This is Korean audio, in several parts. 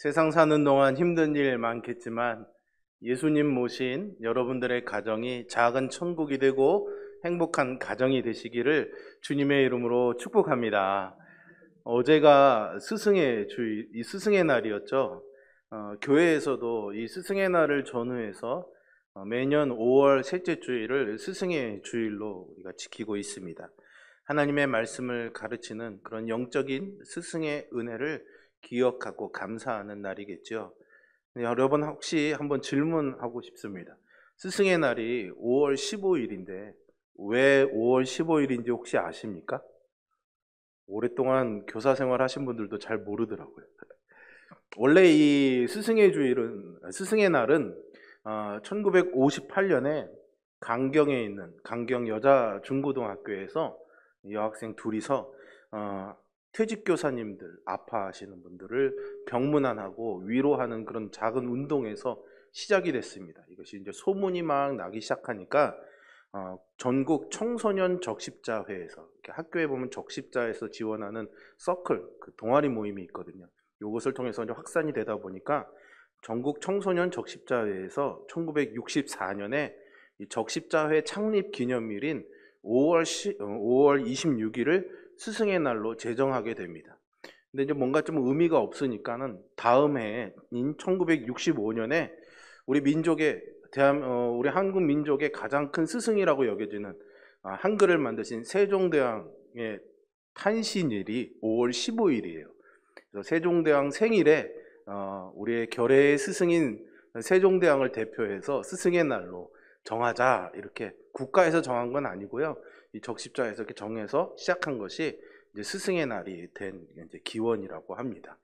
세상 사는 동안 힘든 일 많겠지만 예수님 모신 여러분들의 가정이 작은 천국이 되고 행복한 가정이 되시기를 주님의 이름으로 축복합니다. 어제가 스승의 주일, 이 스승의 날이었죠. 교회에서도 이 스승의 날을 전후해서 매년 5월 셋째 주일을 스승의 주일로 우리가 지키고 있습니다. 하나님의 말씀을 가르치는 그런 영적인 스승의 은혜를 기억하고 감사하는 날이겠죠. 여러분 혹시 한번 질문하고 싶습니다. 스승의 날이 5월 15일인데 왜 5월 15일인지 혹시 아십니까? 오랫동안 교사 생활 하신 분들도 잘 모르더라고요. 원래 이 스승의 날은 1958년에 강경에 있는 강경 여자 중고등학교에서 여학생 둘이서 퇴직 교사님들, 아파하시는 분들을 병문안하고 위로하는 그런 작은 운동에서 시작이 됐습니다. 이것이 이제 소문이 막 나기 시작하니까 전국 청소년 적십자회에서, 학교에 보면 적십자에서 지원하는 서클, 그 동아리 모임이 있거든요. 이것을 통해서 이제 확산이 되다 보니까 전국 청소년 적십자회에서 1964년에 이 적십자회 창립 기념일인 5월 26일을 스승의 날로 제정하게 됩니다. 근데 이제 뭔가 좀 의미가 없으니까는 다음 해인 1965년에 우리 민족의 우리 한국 민족의 가장 큰 스승이라고 여겨지는 한글을 만드신 세종대왕의 탄신일이 5월 15일이에요. 그래서 세종대왕 생일에 우리의 결의의 스승인 세종대왕을 대표해서 스승의 날로 정하자, 이렇게 국가에서 정한 건 아니고요. 이 적십자에서 이렇게 정해서 시작한 것이 이제 스승의 날이 된 이제 기원이라고 합니다.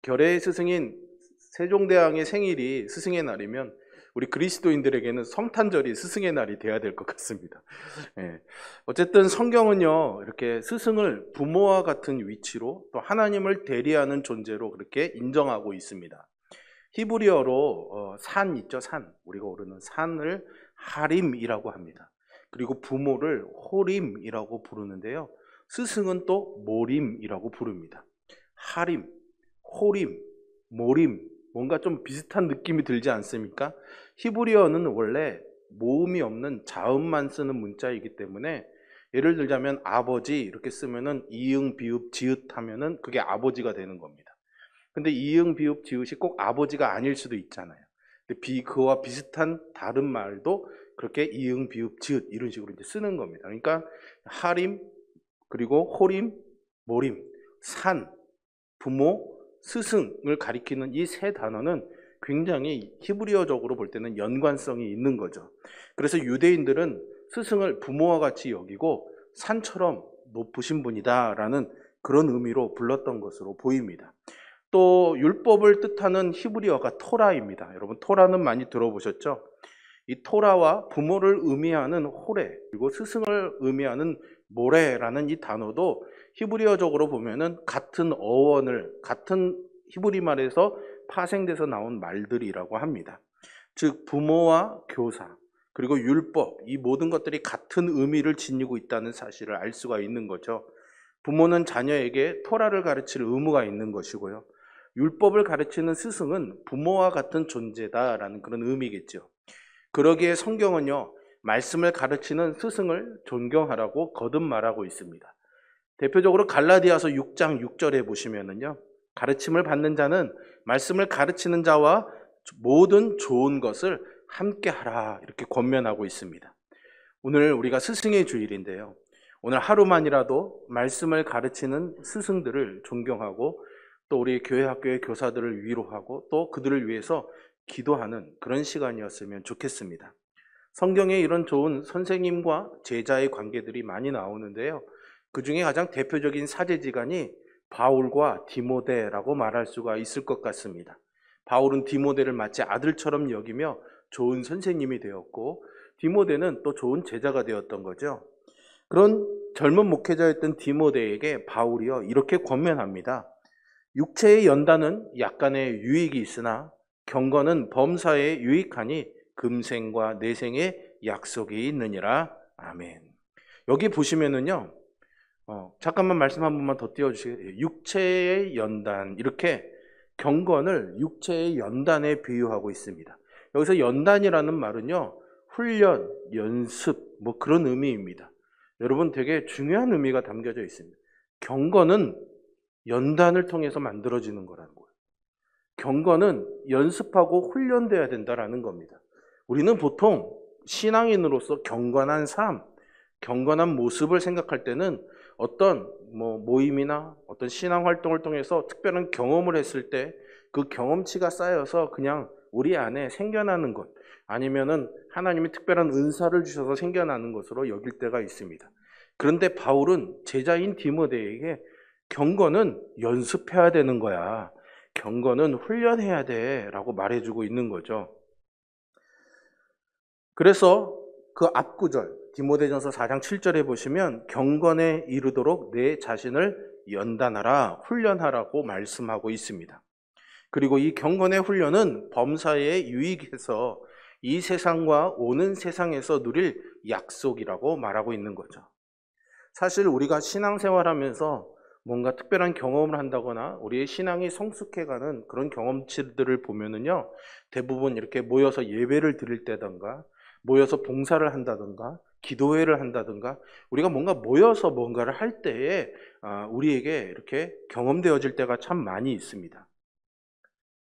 결의의 스승인 세종대왕의 생일이 스승의 날이면 우리 그리스도인들에게는 성탄절이 스승의 날이 돼야 될 것 같습니다. 예. 어쨌든 성경은요, 이렇게 스승을 부모와 같은 위치로 또 하나님을 대리하는 존재로 그렇게 인정하고 있습니다. 히브리어로 산 있죠, 산. 우리가 오르는 산을 하림이라고 합니다. 그리고 부모를 호림이라고 부르는데요. 스승은 또 모림이라고 부릅니다. 하림, 호림, 모림, 뭔가 좀 비슷한 느낌이 들지 않습니까? 히브리어는 원래 모음이 없는 자음만 쓰는 문자이기 때문에 예를 들자면 아버지 이렇게 쓰면은 이응, 비읍, 지읒 하면은 그게 아버지가 되는 겁니다. 근데 이응, 비읍, 지읒이 꼭 아버지가 아닐 수도 있잖아요. 근데 그와 비슷한 다른 말도 그렇게 이응, 비읍, 지읒 이런 식으로 이제 쓰는 겁니다. 그러니까 하림, 그리고 호림, 모림, 산, 부모, 스승을 가리키는 이 세 단어는 굉장히 히브리어적으로 볼 때는 연관성이 있는 거죠. 그래서 유대인들은 스승을 부모와 같이 여기고 산처럼 높으신 분이다라는 그런 의미로 불렀던 것으로 보입니다. 또 율법을 뜻하는 히브리어가 토라입니다. 여러분 토라는 많이 들어보셨죠? 이 토라와 부모를 의미하는 호레, 그리고 스승을 의미하는 모레라는 이 단어도 히브리어적으로 보면은 같은 어원을, 같은 히브리 말에서 파생돼서 나온 말들이라고 합니다. 즉 부모와 교사, 그리고 율법, 이 모든 것들이 같은 의미를 지니고 있다는 사실을 알 수가 있는 거죠. 부모는 자녀에게 토라를 가르칠 의무가 있는 것이고요. 율법을 가르치는 스승은 부모와 같은 존재다라는 그런 의미겠죠. 그러기에 성경은요, 말씀을 가르치는 스승을 존경하라고 거듭 말하고 있습니다. 대표적으로 갈라디아서 6장 6절에 보시면은요, 가르침을 받는 자는 말씀을 가르치는 자와 모든 좋은 것을 함께 하라, 이렇게 권면하고 있습니다. 오늘 우리가 스승의 주일인데요, 오늘 하루만이라도 말씀을 가르치는 스승들을 존경하고 또 우리 교회 학교의 교사들을 위로하고 또 그들을 위해서 기도하는 그런 시간이었으면 좋겠습니다. 성경에 이런 좋은 선생님과 제자의 관계들이 많이 나오는데요, 그 중에 가장 대표적인 사제지간이 바울과 디모데라고 말할 수가 있을 것 같습니다. 바울은 디모데를 마치 아들처럼 여기며 좋은 선생님이 되었고, 디모데는 또 좋은 제자가 되었던 거죠. 그런 젊은 목회자였던 디모데에게 바울이요, 이렇게 권면합니다. 육체의 연단은 약간의 유익이 있으나 경건은 범사에 유익하니 금생과 내생의 약속이 있느니라. 아멘. 여기 보시면은요, 잠깐만 말씀 한 번만 더 띄워주시겠어요? 육체의 연단, 이렇게 경건을 육체의 연단에 비유하고 있습니다. 여기서 연단이라는 말은요, 훈련, 연습, 뭐 그런 의미입니다. 여러분 되게 중요한 의미가 담겨져 있습니다. 경건은 연단을 통해서 만들어지는 거라는 거예요. 경건은 연습하고 훈련돼야 된다라는 겁니다. 우리는 보통 신앙인으로서 경건한 삶, 경건한 모습을 생각할 때는 어떤 모임이나 어떤 신앙 활동을 통해서 특별한 경험을 했을 때 그 경험치가 쌓여서 그냥 우리 안에 생겨나는 것, 아니면은 하나님이 특별한 은사를 주셔서 생겨나는 것으로 여길 때가 있습니다. 그런데 바울은 제자인 디모데에게 경건은 연습해야 되는 거야. 경건은 훈련해야 돼 라고 말해주고 있는 거죠. 그래서 그 앞구절 디모데전서 4장 7절에 보시면 경건에 이르도록 내 자신을 연단하라, 훈련하라고 말씀하고 있습니다. 그리고 이 경건의 훈련은 범사에 유익해서 이 세상과 오는 세상에서 누릴 약속이라고 말하고 있는 거죠. 사실 우리가 신앙생활하면서 뭔가 특별한 경험을 한다거나 우리의 신앙이 성숙해가는 그런 경험치들을 보면은요, 대부분 이렇게 모여서 예배를 드릴 때든가 모여서 봉사를 한다든가 기도회를 한다든가 우리가 뭔가 모여서 뭔가를 할 때에 우리에게 이렇게 경험되어질 때가 참 많이 있습니다.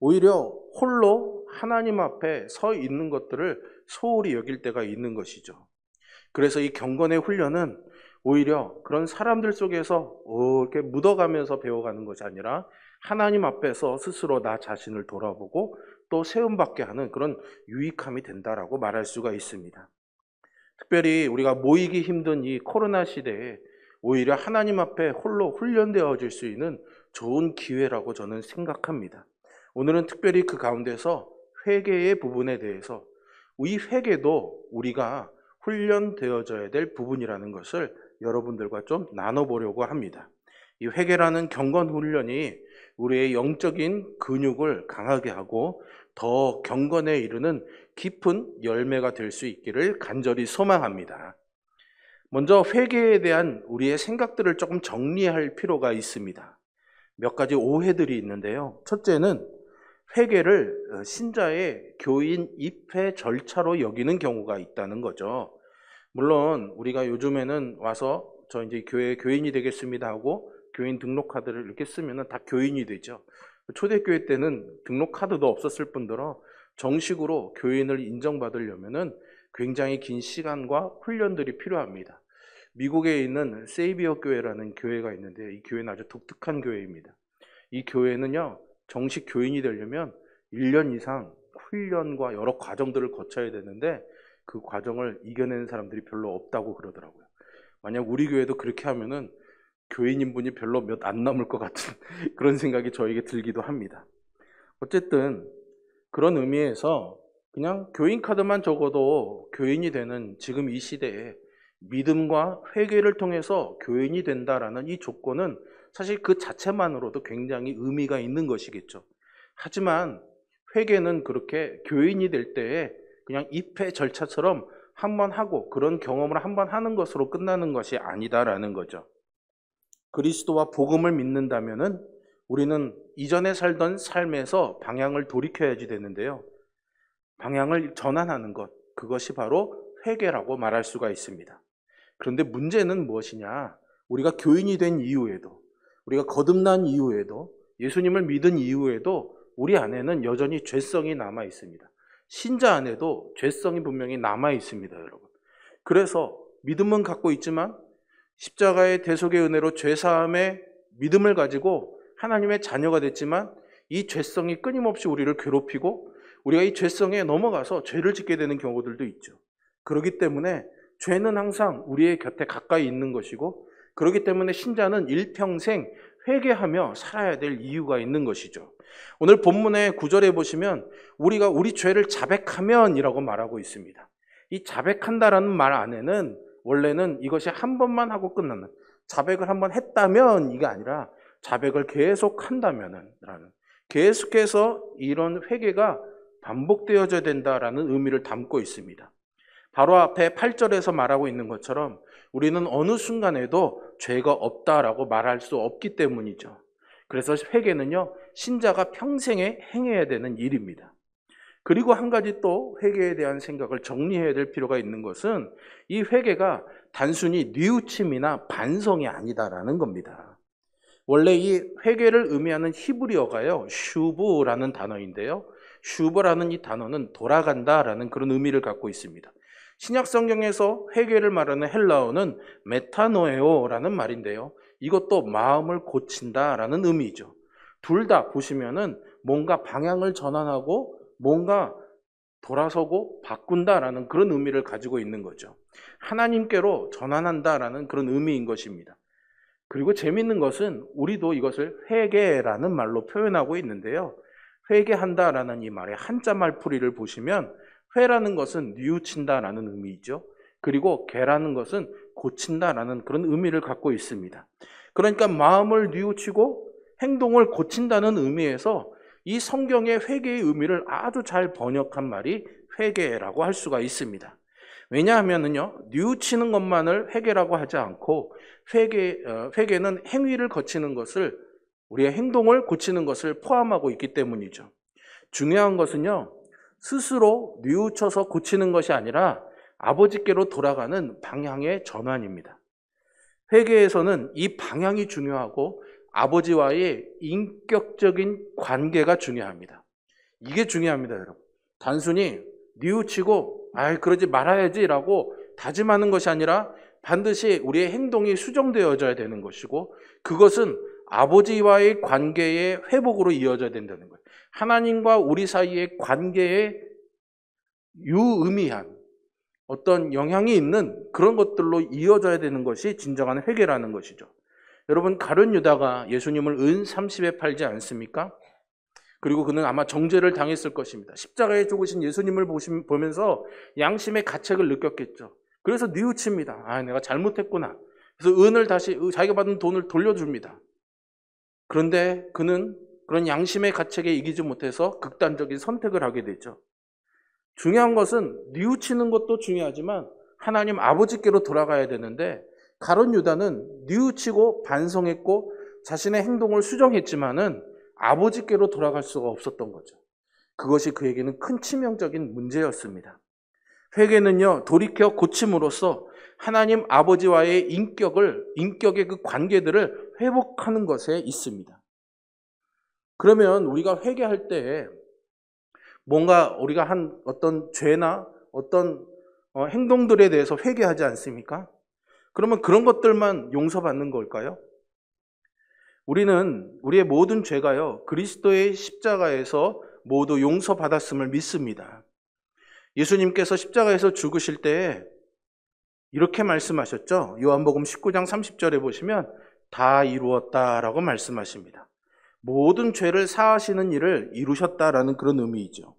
오히려 홀로 하나님 앞에 서 있는 것들을 소홀히 여길 때가 있는 것이죠. 그래서 이 경건의 훈련은 오히려 그런 사람들 속에서 이렇게 묻어가면서 배워가는 것이 아니라 하나님 앞에서 스스로 나 자신을 돌아보고 또 세움받게 하는 그런 유익함이 된다라고 말할 수가 있습니다. 특별히 우리가 모이기 힘든 이 코로나 시대에 오히려 하나님 앞에 홀로 훈련되어질 수 있는 좋은 기회라고 저는 생각합니다. 오늘은 특별히 그 가운데서 회개의 부분에 대해서 이 회개도 우리가 훈련되어져야 될 부분이라는 것을 여러분들과 좀 나눠보려고 합니다. 이 회개라는 경건 훈련이 우리의 영적인 근육을 강하게 하고 더 경건에 이르는 깊은 열매가 될 수 있기를 간절히 소망합니다. 먼저 회개에 대한 우리의 생각들을 조금 정리할 필요가 있습니다. 몇 가지 오해들이 있는데요. 첫째는 회개를 신자의 교인 입회 절차로 여기는 경우가 있다는 거죠. 물론 우리가 요즘에는 와서 저 이제 교회 교인이 되겠습니다 하고 교인 등록 카드를 이렇게 쓰면은 다 교인이 되죠. 초대교회 때는 등록 카드도 없었을 뿐더러 정식으로 교인을 인정받으려면은 굉장히 긴 시간과 훈련들이 필요합니다. 미국에 있는 세이비어 교회라는 교회가 있는데 이 교회는 아주 독특한 교회입니다. 이 교회는요, 정식 교인이 되려면 1년 이상 훈련과 여러 과정들을 거쳐야 되는데 그 과정을 이겨내는 사람들이 별로 없다고 그러더라고요. 만약 우리 교회도 그렇게 하면은 교인 인분이 별로 몇 안 남을 것 같은 그런 생각이 저에게 들기도 합니다. 어쨌든 그런 의미에서 그냥 교인 카드만 적어도 교인이 되는 지금 이 시대에 믿음과 회개를 통해서 교인이 된다라는 이 조건은 사실 그 자체만으로도 굉장히 의미가 있는 것이겠죠. 하지만 회개는 그렇게 교인이 될 때에 그냥 입회 절차처럼 한번 하고 그런 경험을 한번 하는 것으로 끝나는 것이 아니다라는 거죠. 그리스도와 복음을 믿는다면은 우리는 이전에 살던 삶에서 방향을 돌이켜야지 되는데요. 방향을 전환하는 것, 그것이 바로 회개라고 말할 수가 있습니다. 그런데 문제는 무엇이냐? 우리가 교인이 된 이후에도, 우리가 거듭난 이후에도, 예수님을 믿은 이후에도 우리 안에는 여전히 죄성이 남아 있습니다. 신자 안에도 죄성이 분명히 남아 있습니다, 여러분. 그래서 믿음은 갖고 있지만 십자가의 대속의 은혜로 죄사함의 믿음을 가지고 하나님의 자녀가 됐지만 이 죄성이 끊임없이 우리를 괴롭히고 우리가 이 죄성에 넘어가서 죄를 짓게 되는 경우들도 있죠. 그렇기 때문에 죄는 항상 우리의 곁에 가까이 있는 것이고 그렇기 때문에 신자는 일평생 회개하며 살아야 될 이유가 있는 것이죠. 오늘 본문의 9절에 보시면 우리가 우리 죄를 자백하면 이라고 말하고 있습니다. 이 자백한다라는 말 안에는 원래는 이것이 한 번만 하고 끝나는, 자백을 한번 했다면 이게 아니라 자백을 계속 한다면은 라는, 계속해서 이런 회개가 반복되어져야 된다라는 의미를 담고 있습니다. 바로 앞에 8절에서 말하고 있는 것처럼 우리는 어느 순간에도 죄가 없다라고 말할 수 없기 때문이죠. 그래서 회개는요, 신자가 평생에 행해야 되는 일입니다. 그리고 한 가지 또 회개에 대한 생각을 정리해야 될 필요가 있는 것은 이 회개가 단순히 뉘우침이나 반성이 아니다라는 겁니다. 원래 이 회개를 의미하는 히브리어가요, 슈브라는 단어인데요. 슈브라는 이 단어는 돌아간다라는 그런 의미를 갖고 있습니다. 신약 성경에서 회개를 말하는 헬라어는 메타노에오라는 말인데요. 이것도 마음을 고친다라는 의미죠. 둘 다 보시면은 뭔가 방향을 전환하고 뭔가 돌아서고 바꾼다라는 그런 의미를 가지고 있는 거죠. 하나님께로 전환한다라는 그런 의미인 것입니다. 그리고 재미있는 것은 우리도 이것을 회개라는 말로 표현하고 있는데요. 회개한다라는 이 말의 한자 말풀이를 보시면 회라는 것은 뉘우친다라는 의미이죠. 그리고 개라는 것은 고친다라는 그런 의미를 갖고 있습니다. 그러니까 마음을 뉘우치고 행동을 고친다는 의미에서 이 성경의 회개의 의미를 아주 잘 번역한 말이 회개라고 할 수가 있습니다. 왜냐하면요, 뉘우치는 것만을 회개라고 하지 않고 회개는 행위를 거치는 것을, 우리의 행동을 고치는 것을 포함하고 있기 때문이죠. 중요한 것은요, 스스로 뉘우쳐서 고치는 것이 아니라 아버지께로 돌아가는 방향의 전환입니다. 회개에서는 이 방향이 중요하고 아버지와의 인격적인 관계가 중요합니다. 이게 중요합니다, 여러분. 단순히 뉘우치고 그러지 말아야지라고 다짐하는 것이 아니라 반드시 우리의 행동이 수정되어져야 되는 것이고, 그것은 아버지와의 관계의 회복으로 이어져야 된다는 거예요. 하나님과 우리 사이의 관계에 유의미한 어떤 영향이 있는 그런 것들로 이어져야 되는 것이 진정한 회개라는 것이죠. 여러분, 가룟 유다가 예수님을 은 30에 팔지 않습니까? 그리고 그는 아마 정죄를 당했을 것입니다. 십자가에 죽으신 예수님을 보면서 양심의 가책을 느꼈겠죠. 그래서 뉘우칩니다. 내가 잘못했구나. 그래서 은을 다시, 자기가 받은 돈을 돌려줍니다. 그런데 그는 그런 양심의 가책에 이기지 못해서 극단적인 선택을 하게 되죠. 중요한 것은 뉘우치는 것도 중요하지만 하나님 아버지께로 돌아가야 되는데, 가룟 유다는 뉘우치고 반성했고 자신의 행동을 수정했지만은 아버지께로 돌아갈 수가 없었던 거죠. 그것이 그에게는 큰 치명적인 문제였습니다. 회개는요, 돌이켜 고침으로써 하나님 아버지와의 인격의 그 관계들을 회복하는 것에 있습니다. 그러면 우리가 회개할 때 뭔가 우리가 한 어떤 죄나 어떤 행동들에 대해서 회개하지 않습니까? 그러면 그런 것들만 용서받는 걸까요? 우리는 우리의 모든 죄가요, 그리스도의 십자가에서 모두 용서받았음을 믿습니다. 예수님께서 십자가에서 죽으실 때 이렇게 말씀하셨죠. 요한복음 19장 30절에 보시면 다 이루었다라고 말씀하십니다. 모든 죄를 사하시는 일을 이루셨다라는 그런 의미이죠.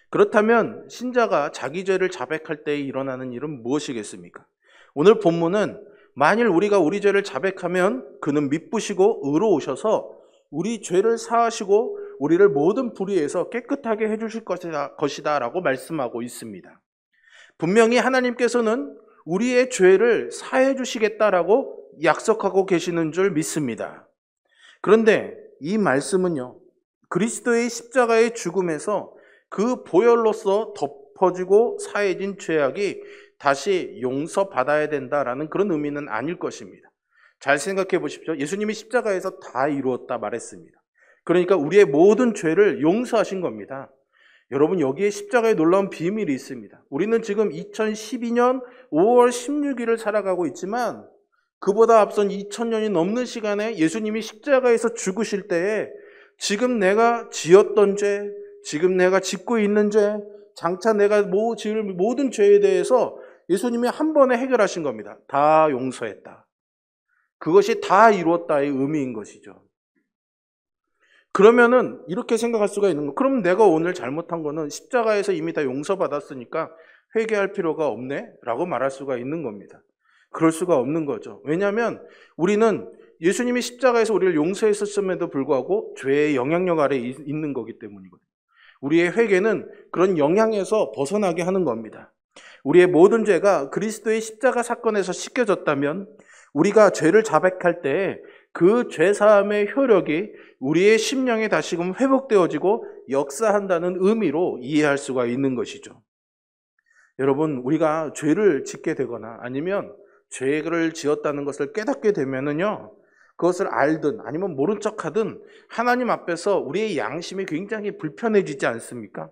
그렇다면 신자가 자기 죄를 자백할 때 일어나는 일은 무엇이겠습니까? 오늘 본문은 만일 우리가 우리 죄를 자백하면 그는 미쁘시고 의로우셔서 우리 죄를 사하시고 우리를 모든 불의에서 깨끗하게 해주실 것이다 라고 말씀하고 있습니다. 분명히 하나님께서는 우리의 죄를 사해 주시겠다라고 약속하고 계시는 줄 믿습니다. 그런데 이 말씀은요, 그리스도의 십자가의 죽음에서 그 보혈로서 덮어지고 사해진 죄악이 다시 용서받아야 된다라는 그런 의미는 아닐 것입니다. 잘 생각해 보십시오. 예수님이 십자가에서 다 이루었다 말했습니다. 그러니까 우리의 모든 죄를 용서하신 겁니다. 여러분, 여기에 십자가의 놀라운 비밀이 있습니다. 우리는 지금 2012년 5월 16일을 살아가고 있지만 그보다 앞선 2000년이 넘는 시간에 예수님이 십자가에서 죽으실 때에 지금 내가 지었던 죄, 지금 내가 짓고 있는 죄, 장차 내가 지을 모든 죄에 대해서 예수님이 한 번에 해결하신 겁니다. 다 용서했다. 그것이 다 이루었다의 의미인 것이죠. 그러면은 이렇게 생각할 수가 있는 거. 그럼 내가 오늘 잘못한 거는 십자가에서 이미 다 용서받았으니까 회개할 필요가 없네? 라고 말할 수가 있는 겁니다. 그럴 수가 없는 거죠. 왜냐하면 우리는 예수님이 십자가에서 우리를 용서했었음에도 불구하고 죄의 영향력 아래에 있는 거기 때문이거든요. 우리의 회개는 그런 영향에서 벗어나게 하는 겁니다. 우리의 모든 죄가 그리스도의 십자가 사건에서 씻겨졌다면 우리가 죄를 자백할 때 그 죄사함의 효력이 우리의 심령에 다시금 회복되어지고 역사한다는 의미로 이해할 수가 있는 것이죠. 여러분, 우리가 죄를 짓게 되거나 아니면 죄를 지었다는 것을 깨닫게 되면은요, 그것을 알든 아니면 모른 척하든 하나님 앞에서 우리의 양심이 굉장히 불편해지지 않습니까?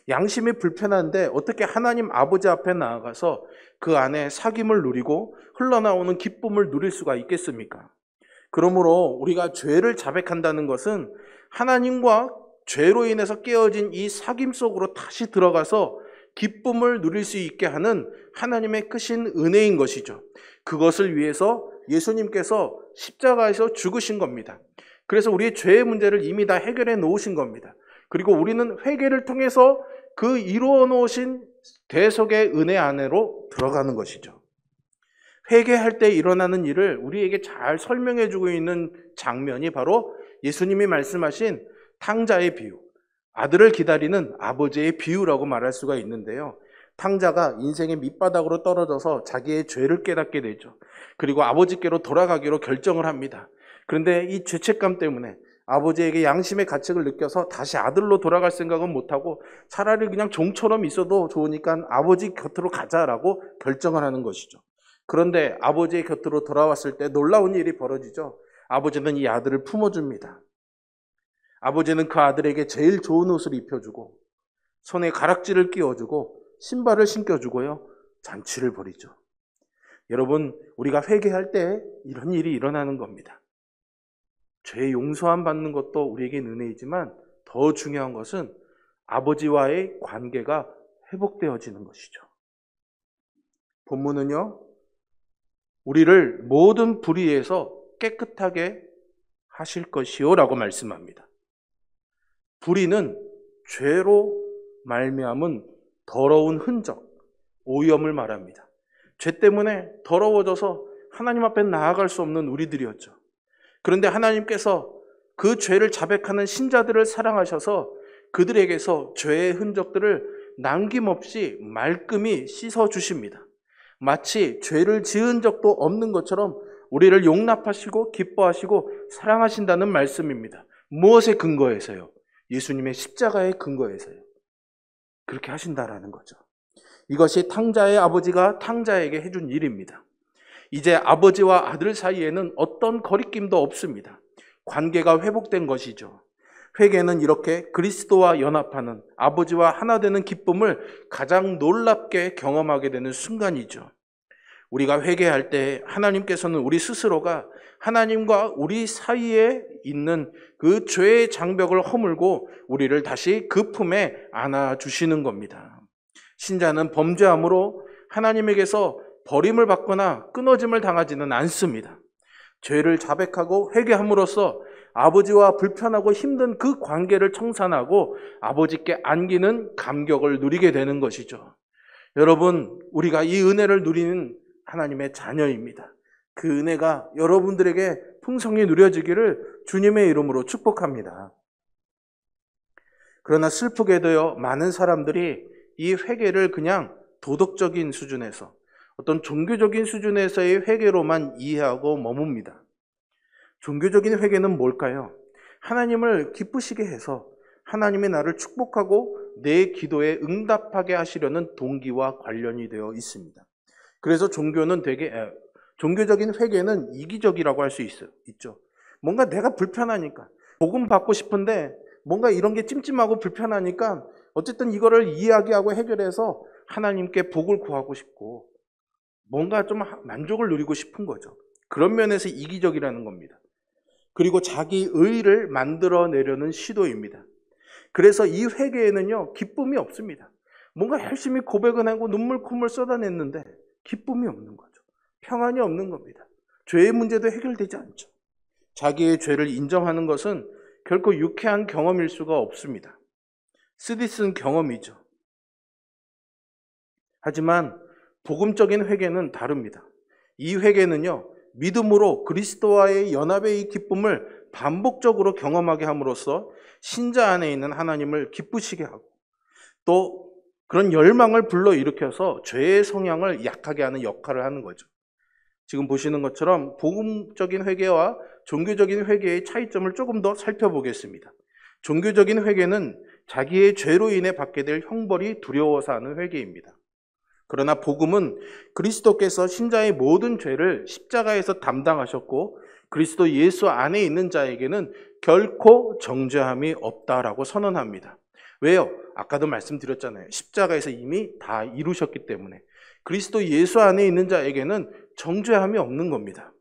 양심이 불편한데 어떻게 하나님 아버지 앞에 나아가서 그 안에 사귐을 누리고 흘러나오는 기쁨을 누릴 수가 있겠습니까? 그러므로 우리가 죄를 자백한다는 것은 하나님과 죄로 인해서 깨어진 이 사귐 속으로 다시 들어가서 기쁨을 누릴 수 있게 하는 하나님의 크신 은혜인 것이죠. 그것을 위해서 예수님께서 십자가에서 죽으신 겁니다. 그래서 우리의 죄의 문제를 이미 다 해결해 놓으신 겁니다. 그리고 우리는 회개를 통해서 그 이루어 놓으신 대속의 은혜 안으로 들어가는 것이죠. 회개할 때 일어나는 일을 우리에게 잘 설명해 주고 있는 장면이 바로 예수님이 말씀하신 탕자의 비유, 아들을 기다리는 아버지의 비유라고 말할 수가 있는데요. 탕자가 인생의 밑바닥으로 떨어져서 자기의 죄를 깨닫게 되죠. 그리고 아버지께로 돌아가기로 결정을 합니다. 그런데 이 죄책감 때문에 아버지에게 양심의 가책을 느껴서 다시 아들로 돌아갈 생각은 못하고 차라리 그냥 종처럼 있어도 좋으니까 아버지 곁으로 가자라고 결정을 하는 것이죠. 그런데 아버지의 곁으로 돌아왔을 때 놀라운 일이 벌어지죠. 아버지는 이 아들을 품어줍니다. 아버지는 그 아들에게 제일 좋은 옷을 입혀주고 손에 가락지를 끼워주고 신발을 신겨주고요. 잔치를 벌이죠. 여러분, 우리가 회개할 때 이런 일이 일어나는 겁니다. 죄 용서함 받는 것도 우리에겐 은혜이지만 더 중요한 것은 아버지와의 관계가 회복되어지는 것이죠. 본문은요, 우리를 모든 불의에서 깨끗하게 하실 것이요 라고 말씀합니다. 불의는 죄로 말미암은 더러운 흔적, 오염을 말합니다. 죄 때문에 더러워져서 하나님 앞에 나아갈 수 없는 우리들이었죠. 그런데 하나님께서 그 죄를 자백하는 신자들을 사랑하셔서 그들에게서 죄의 흔적들을 남김없이 말끔히 씻어주십니다. 마치 죄를 지은 적도 없는 것처럼 우리를 용납하시고 기뻐하시고 사랑하신다는 말씀입니다. 무엇에 근거해서요? 예수님의 십자가의 근거해서요. 그렇게 하신다라는 거죠. 이것이 탕자의 아버지가 탕자에게 해준 일입니다. 이제 아버지와 아들 사이에는 어떤 거리낌도 없습니다. 관계가 회복된 것이죠. 회개는 이렇게 그리스도와 연합하는 아버지와 하나 되는 기쁨을 가장 놀랍게 경험하게 되는 순간이죠. 우리가 회개할 때 하나님께서는 우리 스스로가 하나님과 우리 사이에 있는 그 죄의 장벽을 허물고 우리를 다시 그 품에 안아주시는 겁니다. 신자는 범죄함으로 하나님에게서 버림을 받거나 끊어짐을 당하지는 않습니다. 죄를 자백하고 회개함으로써 아버지와 불편하고 힘든 그 관계를 청산하고 아버지께 안기는 감격을 누리게 되는 것이죠. 여러분, 우리가 이 은혜를 누리는 하나님의 자녀입니다. 그 은혜가 여러분들에게 풍성히 누려지기를 주님의 이름으로 축복합니다. 그러나 슬프게도요, 많은 사람들이 이 회개를 그냥 도덕적인 수준에서 어떤 종교적인 수준에서의 회개로만 이해하고 머뭅니다. 종교적인 회개는 뭘까요? 하나님을 기쁘시게 해서 하나님이 나를 축복하고 내 기도에 응답하게 하시려는 동기와 관련이 되어 있습니다. 그래서 종교적인 회개는 이기적이라고 할 수 있죠. 뭔가 내가 불편하니까, 복음 받고 싶은데 뭔가 이런 게 찜찜하고 불편하니까 어쨌든 이거를 이야기하고 해결해서 하나님께 복을 구하고 싶고 뭔가 좀 만족을 누리고 싶은 거죠. 그런 면에서 이기적이라는 겁니다. 그리고 자기 의의를 만들어내려는 시도입니다. 그래서 이 회개에는요, 기쁨이 없습니다. 뭔가 열심히 고백은 하고 눈물 콧물 쏟아냈는데 기쁨이 없는 거죠. 평안이 없는 겁니다. 죄의 문제도 해결되지 않죠. 자기의 죄를 인정하는 것은 결코 유쾌한 경험일 수가 없습니다. 쓰디쓴 경험이죠. 하지만 복음적인 회개는 다릅니다. 이 회개는요, 믿음으로 그리스도와의 연합의 이 기쁨을 반복적으로 경험하게 함으로써 신자 안에 있는 하나님을 기쁘시게 하고 또 그런 열망을 불러일으켜서 죄의 성향을 약하게 하는 역할을 하는 거죠. 지금 보시는 것처럼 복음적인 회개와 종교적인 회개의 차이점을 조금 더 살펴보겠습니다. 종교적인 회개는 자기의 죄로 인해 받게 될 형벌이 두려워서 하는 회개입니다. 그러나 복음은 그리스도께서 신자의 모든 죄를 십자가에서 담당하셨고 그리스도 예수 안에 있는 자에게는 결코 정죄함이 없다라고 선언합니다. 왜요? 아까도 말씀드렸잖아요. 십자가에서 이미 다 이루셨기 때문에 그리스도 예수 안에 있는 자에게는 정죄함이 없는 겁니다.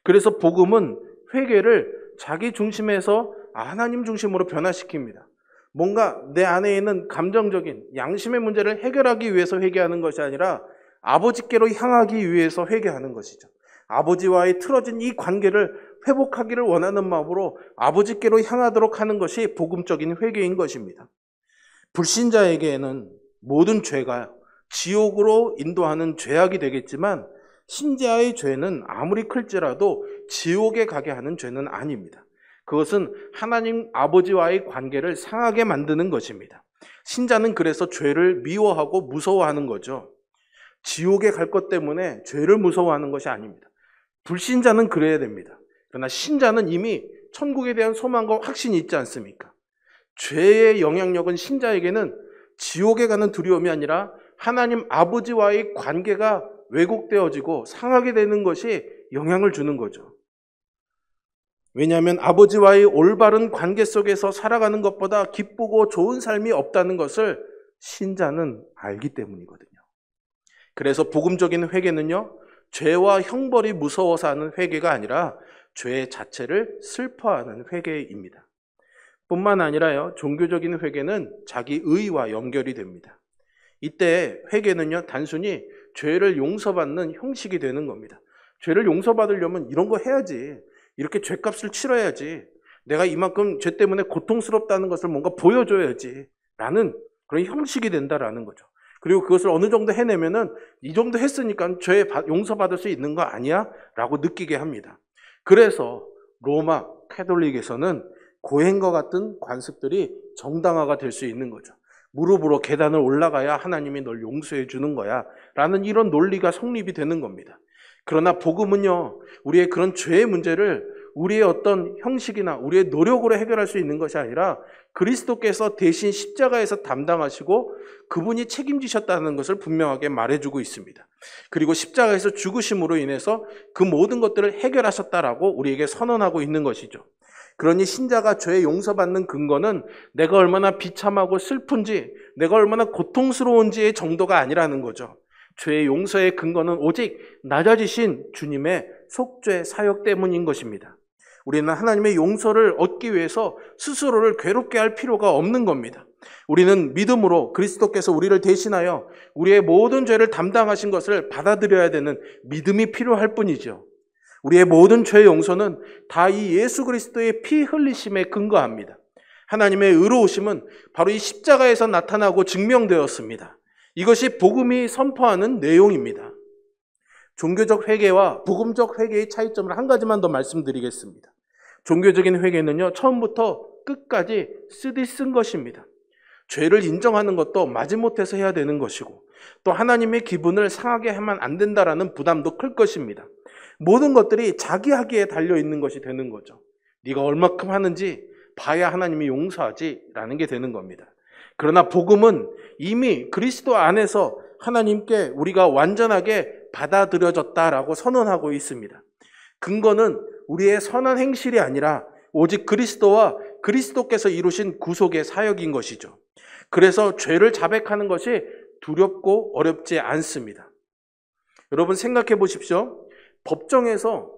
그래서 복음은 회개를 자기 중심에서 하나님 중심으로 변화시킵니다. 뭔가 내 안에 있는 감정적인 양심의 문제를 해결하기 위해서 회개하는 것이 아니라 아버지께로 향하기 위해서 회개하는 것이죠. 아버지와의 틀어진 이 관계를 회복하기를 원하는 마음으로 아버지께로 향하도록 하는 것이 복음적인 회개인 것입니다. 불신자에게는 모든 죄가 지옥으로 인도하는 죄악이 되겠지만 신자의 죄는 아무리 클지라도 지옥에 가게 하는 죄는 아닙니다. 그것은 하나님 아버지와의 관계를 상하게 만드는 것입니다. 신자는 그래서 죄를 미워하고 무서워하는 거죠. 지옥에 갈 것 때문에 죄를 무서워하는 것이 아닙니다. 불신자는 그래야 됩니다. 그러나 신자는 이미 천국에 대한 소망과 확신이 있지 않습니까? 죄의 영향력은 신자에게는 지옥에 가는 두려움이 아니라 하나님 아버지와의 관계가 왜곡되어지고 상하게 되는 것이 영향을 주는 거죠. 왜냐하면 아버지와의 올바른 관계 속에서 살아가는 것보다 기쁘고 좋은 삶이 없다는 것을 신자는 알기 때문이거든요. 그래서 복음적인 회개는요, 죄와 형벌이 무서워서 하는 회개가 아니라 죄 자체를 슬퍼하는 회개입니다. 뿐만 아니라요, 종교적인 회개는 자기 의와 연결이 됩니다. 이때 회개는요, 단순히 죄를 용서받는 형식이 되는 겁니다. 죄를 용서받으려면 이런 거 해야지. 이렇게 죄값을 치러야지. 내가 이만큼 죄 때문에 고통스럽다는 것을 뭔가 보여줘야지. 라는 그런 형식이 된다라는 거죠. 그리고 그것을 어느 정도 해내면은 이 정도 했으니까 죄 용서받을 수 있는 거 아니야? 라고 느끼게 합니다. 그래서 로마 캐톨릭에서는 고행과 같은 관습들이 정당화가 될 수 있는 거죠. 무릎으로 계단을 올라가야 하나님이 널 용서해 주는 거야. 라는 이런 논리가 성립이 되는 겁니다. 그러나 복음은요, 우리의 그런 죄의 문제를 우리의 어떤 형식이나 우리의 노력으로 해결할 수 있는 것이 아니라 그리스도께서 대신 십자가에서 담당하시고 그분이 책임지셨다는 것을 분명하게 말해주고 있습니다. 그리고 십자가에서 죽으심으로 인해서 그 모든 것들을 해결하셨다라고 우리에게 선언하고 있는 것이죠. 그러니 신자가 죄 용서받는 근거는 내가 얼마나 비참하고 슬픈지, 내가 얼마나 고통스러운지의 정도가 아니라는 거죠. 죄의 용서의 근거는 오직 낮아지신 주님의 속죄 사역 때문인 것입니다. 우리는 하나님의 용서를 얻기 위해서 스스로를 괴롭게 할 필요가 없는 겁니다. 우리는 믿음으로 그리스도께서 우리를 대신하여 우리의 모든 죄를 담당하신 것을 받아들여야 되는 믿음이 필요할 뿐이죠. 우리의 모든 죄 용서는 다 이 예수 그리스도의 피 흘리심에 근거합니다. 하나님의 의로우심은 바로 이 십자가에서 나타나고 증명되었습니다. 이것이 복음이 선포하는 내용입니다. 종교적 회개와 복음적 회개의 차이점을 한 가지만 더 말씀드리겠습니다. 종교적인 회개는요, 처음부터 끝까지 쓰디 쓴 것입니다. 죄를 인정하는 것도 마지못해서 해야 되는 것이고 또 하나님의 기분을 상하게 하면 안 된다라는 부담도 클 것입니다. 모든 것들이 자기 하기에 달려있는 것이 되는 거죠. 네가 얼마큼 하는지 봐야 하나님이 용서하지라는 게 되는 겁니다. 그러나 복음은 이미 그리스도 안에서 하나님께 우리가 완전하게 받아들여졌다라고 선언하고 있습니다. 근거는 우리의 선한 행실이 아니라 오직 그리스도와 그리스도께서 이루신 구속의 사역인 것이죠. 그래서 죄를 자백하는 것이 두렵고 어렵지 않습니다. 여러분 생각해 보십시오. 법정에서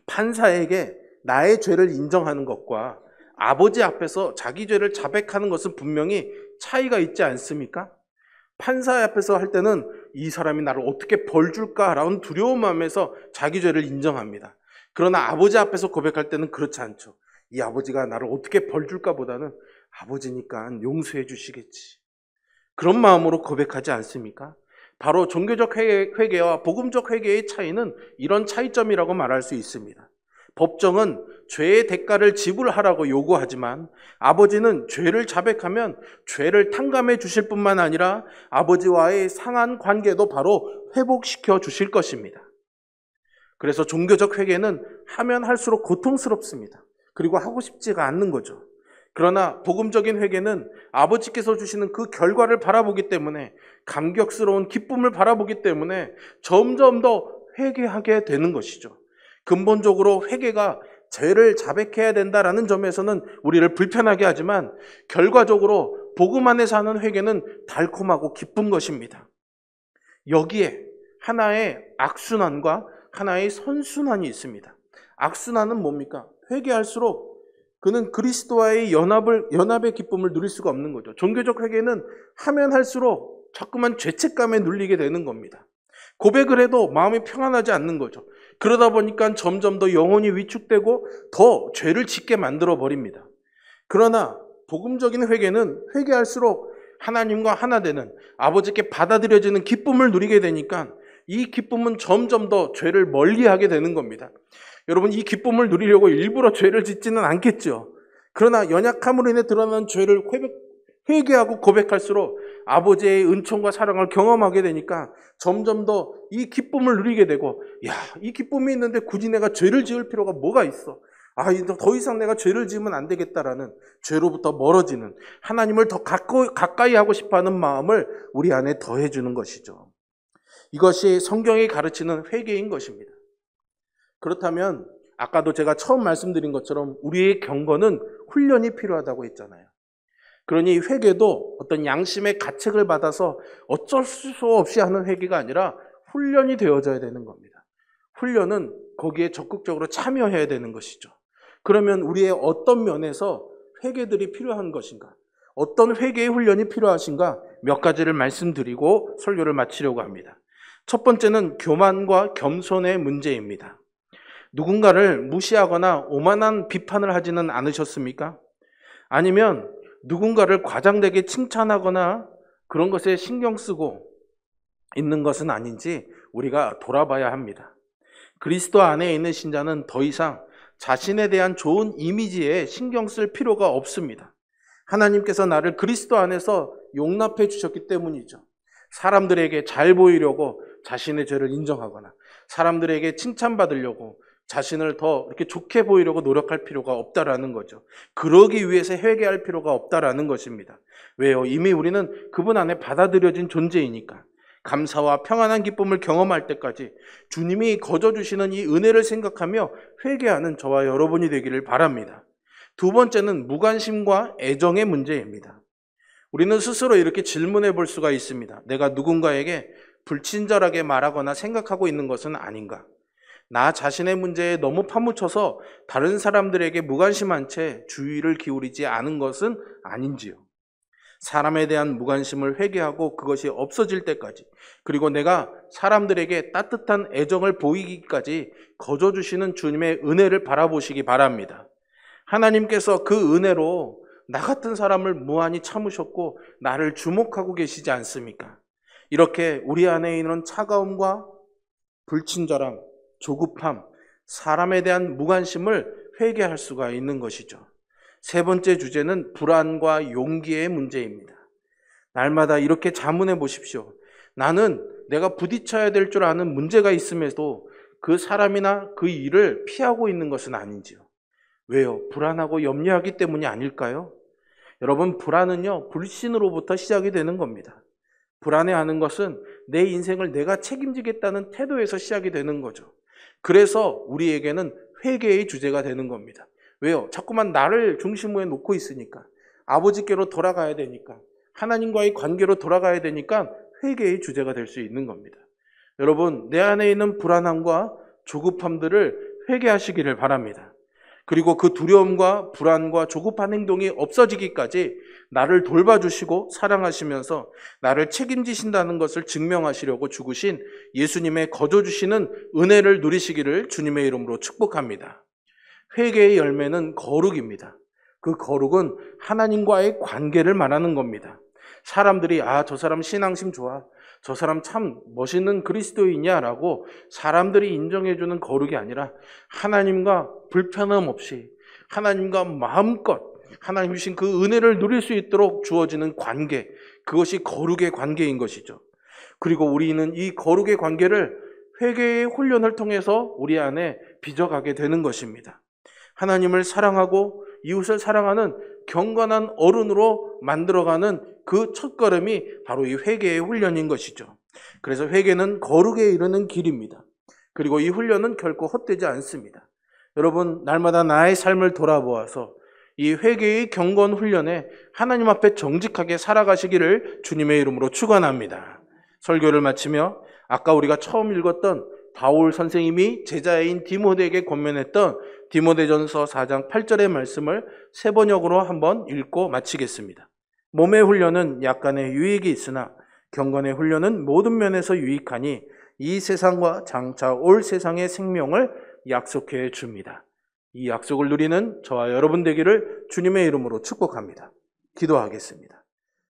판사에게 나의 죄를 인정하는 것과 아버지 앞에서 자기 죄를 자백하는 것은 분명히 차이가 있지 않습니까? 판사 앞에서 할 때는 이 사람이 나를 어떻게 벌 줄까라는 두려운 마음에서 자기 죄를 인정합니다. 그러나 아버지 앞에서 고백할 때는 그렇지 않죠. 이 아버지가 나를 어떻게 벌 줄까 보다는 아버지니까 용서해 주시겠지. 그런 마음으로 고백하지 않습니까? 바로 종교적 회개와 복음적 회개의 차이는 이런 차이점이라고 말할 수 있습니다. 법정은 죄의 대가를 지불하라고 요구하지만 아버지는 죄를 자백하면 죄를 탕감해 주실 뿐만 아니라 아버지와의 상한 관계도 바로 회복시켜 주실 것입니다. 그래서 종교적 회개는 하면 할수록 고통스럽습니다. 그리고 하고 싶지가 않는 거죠. 그러나 복음적인 회개는 아버지께서 주시는 그 결과를 바라보기 때문에, 감격스러운 기쁨을 바라보기 때문에 점점 더 회개하게 되는 것이죠. 근본적으로 회개가 죄를 자백해야 된다라는 점에서는 우리를 불편하게 하지만, 결과적으로 복음 안에서 하는 회개는 달콤하고 기쁜 것입니다. 여기에 하나의 악순환과 하나의 선순환이 있습니다. 악순환은 뭡니까? 회개할수록 그는 그리스도와의 연합의 기쁨을 누릴 수가 없는 거죠. 종교적 회개는 하면 할수록 자꾸만 죄책감에 눌리게 되는 겁니다. 고백을 해도 마음이 평안하지 않는 거죠. 그러다 보니까 점점 더 영혼이 위축되고 더 죄를 짓게 만들어 버립니다. 그러나 복음적인 회개는 회개할수록 하나님과 하나 되는, 아버지께 받아들여지는 기쁨을 누리게 되니까 이 기쁨은 점점 더 죄를 멀리하게 되는 겁니다. 여러분, 이 기쁨을 누리려고 일부러 죄를 짓지는 않겠죠. 그러나 연약함으로 인해 드러나는 죄를 회개하고 고백할수록 아버지의 은총과 사랑을 경험하게 되니까 점점 더 이 기쁨을 누리게 되고, 이 기쁨이 있는데 굳이 내가 죄를 지을 필요가 뭐가 있어? 더 이상 내가 죄를 지으면 안 되겠다라는, 죄로부터 멀어지는, 하나님을 더 가까이 하고 싶어하는 마음을 우리 안에 더해주는 것이죠. 이것이 성경이 가르치는 회개인 것입니다. 그렇다면 아까도 제가 처음 말씀드린 것처럼 우리의 경건은 훈련이 필요하다고 했잖아요. 그러니 회개도 어떤 양심의 가책을 받아서 어쩔 수 없이 하는 회개가 아니라 훈련이 되어져야 되는 겁니다. 훈련은 거기에 적극적으로 참여해야 되는 것이죠. 그러면 우리의 어떤 면에서 회개들이 필요한 것인가? 어떤 회개의 훈련이 필요하신가? 몇 가지를 말씀드리고 설교를 마치려고 합니다. 첫 번째는 교만과 겸손의 문제입니다. 누군가를 무시하거나 오만한 비판을 하지는 않으셨습니까? 아니면 누군가를 과장되게 칭찬하거나 그런 것에 신경 쓰고 있는 것은 아닌지 우리가 돌아봐야 합니다. 그리스도 안에 있는 신자는 더 이상 자신에 대한 좋은 이미지에 신경 쓸 필요가 없습니다. 하나님께서 나를 그리스도 안에서 용납해 주셨기 때문이죠. 사람들에게 잘 보이려고 자신의 죄를 인정하거나 사람들에게 칭찬받으려고 자신을 더 이렇게 좋게 보이려고 노력할 필요가 없다라는 거죠. 그러기 위해서 회개할 필요가 없다라는 것입니다. 왜요? 이미 우리는 그분 안에 받아들여진 존재이니까. 감사와 평안한 기쁨을 경험할 때까지 주님이 거저주시는 이 은혜를 생각하며 회개하는 저와 여러분이 되기를 바랍니다. 두 번째는 무관심과 애정의 문제입니다. 우리는 스스로 이렇게 질문해 볼 수가 있습니다. 내가 누군가에게 불친절하게 말하거나 생각하고 있는 것은 아닌가? 나 자신의 문제에 너무 파묻혀서 다른 사람들에게 무관심한 채 주의를 기울이지 않은 것은 아닌지요? 사람에 대한 무관심을 회개하고 그것이 없어질 때까지, 그리고 내가 사람들에게 따뜻한 애정을 보이기까지 거저주시는 주님의 은혜를 바라보시기 바랍니다. 하나님께서 그 은혜로 나 같은 사람을 무한히 참으셨고 나를 주목하고 계시지 않습니까? 이렇게 우리 안에 있는 차가움과 불친절함, 조급함, 사람에 대한 무관심을 회개할 수가 있는 것이죠. 세 번째 주제는 불안과 용기의 문제입니다. 날마다 이렇게 자문해 보십시오. 나는 내가 부딪혀야 될 줄 아는 문제가 있음에도 그 사람이나 그 일을 피하고 있는 것은 아닌지요. 왜요? 불안하고 염려하기 때문이 아닐까요? 여러분, 불안은요, 불신으로부터 시작이 되는 겁니다. 불안해하는 것은 내 인생을 내가 책임지겠다는 태도에서 시작이 되는 거죠. 그래서 우리에게는 회개의 주제가 되는 겁니다. 왜요? 자꾸만 나를 중심으로 놓고 있으니까, 아버지께로 돌아가야 되니까, 하나님과의 관계로 돌아가야 되니까 회개의 주제가 될 수 있는 겁니다. 여러분, 내 안에 있는 불안함과 조급함들을 회개하시기를 바랍니다. 그리고 그 두려움과 불안과 조급한 행동이 없어지기까지 나를 돌봐주시고 사랑하시면서 나를 책임지신다는 것을 증명하시려고 죽으신 예수님의 거저주시는 은혜를 누리시기를 주님의 이름으로 축복합니다. 회개의 열매는 거룩입니다. 그 거룩은 하나님과의 관계를 말하는 겁니다. 사람들이 저 사람 신앙심 좋아, 저 사람 참 멋있는 그리스도인이야라고 사람들이 인정해주는 거룩이 아니라 하나님과 불편함 없이 하나님과 마음껏 하나님 주신 그 은혜를 누릴 수 있도록 주어지는 관계, 그것이 거룩의 관계인 것이죠. 그리고 우리는 이 거룩의 관계를 회개의 훈련을 통해서 우리 안에 빚어가게 되는 것입니다. 하나님을 사랑하고 이웃을 사랑하는 경건한 어른으로 만들어가는 그 첫걸음이 바로 이 회개의 훈련인 것이죠. 그래서 회개는 거룩에 이르는 길입니다. 그리고 이 훈련은 결코 헛되지 않습니다. 여러분, 날마다 나의 삶을 돌아보아서 이 회개의 경건 훈련에 하나님 앞에 정직하게 살아가시기를 주님의 이름으로 축원합니다. 설교를 마치며 아까 우리가 처음 읽었던 바울 선생님이 제자인 디모데에게 권면했던 디모데전서 4장 8절의 말씀을 세 번역으로 한번 읽고 마치겠습니다. 몸의 훈련은 약간의 유익이 있으나 경건의 훈련은 모든 면에서 유익하니 이 세상과 장차 올 세상의 생명을 약속해 줍니다. 이 약속을 누리는 저와 여러분 되기를 주님의 이름으로 축복합니다. 기도하겠습니다.